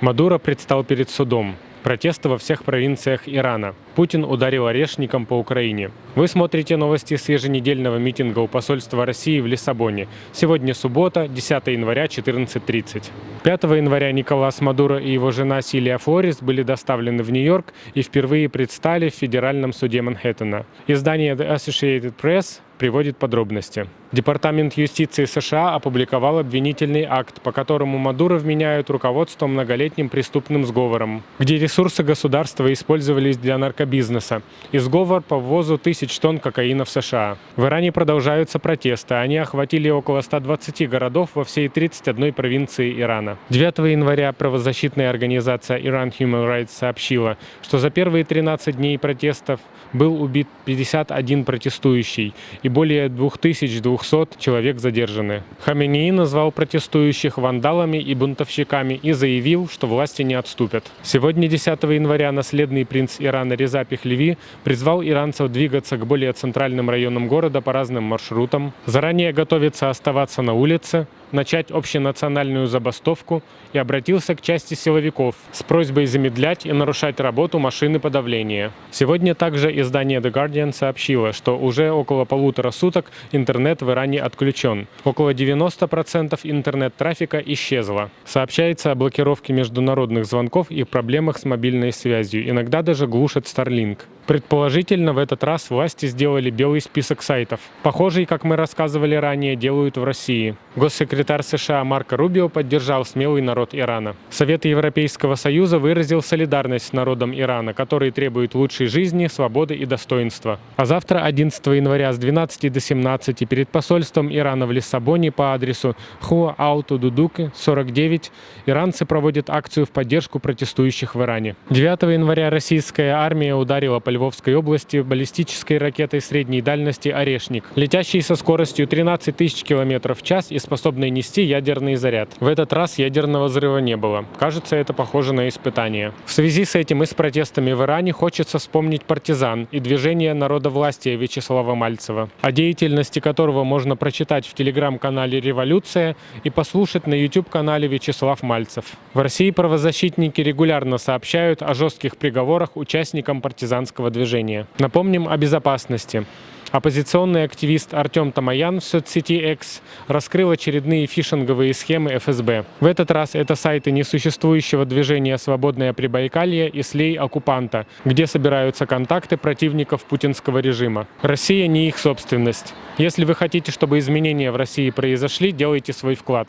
Мадуро предстал перед судом. Протесты во всех провинциях Ирана. Путин ударил орешником по Украине. Вы смотрите новости с еженедельного митинга у посольства России в Лиссабоне. Сегодня суббота, 10 января, 14:30. 5 января Николас Мадуро и его жена Силия Флорис были доставлены в Нью-Йорк и впервые предстали в Федеральном суде Манхэттена. Издание The Associated Press приводит подробности. Департамент юстиции США опубликовал обвинительный акт, по которому Мадуро вменяют руководство многолетним преступным сговором, где ресурсы государства использовались для наркобизнеса, и сговор по ввозу тысяч тонн кокаина в США. В Иране продолжаются протесты. Они охватили около 120 городов во всей 31 провинции Ирана. 9 января правозащитная организация Iran Human Rights сообщила, что за первые 13 дней протестов был убит 51 протестующий и более 2200 человек задержаны. Хаминеи назвал протестующих вандалами и бунтовщиками и заявил, что власти не отступят. Сегодня, 10 января, наследный принц Ирана Реза Пехлеви призвал иранцев двигаться к более центральным районам города по разным маршрутам, заранее готовиться оставаться на улице, начать общенациональную забастовку и обратился к части силовиков с просьбой замедлять и нарушать работу машины подавления. Сегодня также издание The Guardian сообщило, что уже около полутора суток интернет в Иране отключен. Около 90% интернет-трафика исчезло. Сообщается о блокировке международных звонков и проблемах с мобильной связью. Иногда даже глушат Starlink. Предположительно, в этот раз власти сделали белый список сайтов. Похожий, как мы рассказывали ранее, делают в России. Госсекретарь США Марко Рубио поддержал смелый народ Ирана. Совет Европейского Союза выразил солидарность с народом Ирана, который требует лучшей жизни, свободы и достоинства. А завтра, 11 января, с 12 до 17 перед посольством Ирана в Лиссабоне по адресу Хуа Ауту Дудуке, 49, иранцы проводят акцию в поддержку протестующих в Иране. 9 января российская армия ударила по Львовской области баллистической ракетой средней дальности «Орешник», летящей со скоростью 13 тысяч км в час и способной нести ядерный заряд. В этот раз ядерного взрыва не было. Кажется, это похоже на испытание. В связи с этим и с протестами в Иране хочется вспомнить партизан и движение народовластия Вячеслава Мальцева, о деятельности которого можно прочитать в телеграм-канале «Революция» и послушать на YouTube-канале Вячеслав Мальцев. В России правозащитники регулярно сообщают о жестких приговорах участникам партизанского движения. Напомним о безопасности. Оппозиционный активист Артем Тамаян в соцсети X раскрыл очередные фишинговые схемы ФСБ. В этот раз это сайты несуществующего движения «Свободное Прибайкалье» и «Слей оккупанта», где собираются контакты противников путинского режима. Россия не их собственность. Если вы хотите, чтобы изменения в России произошли, делайте свой вклад.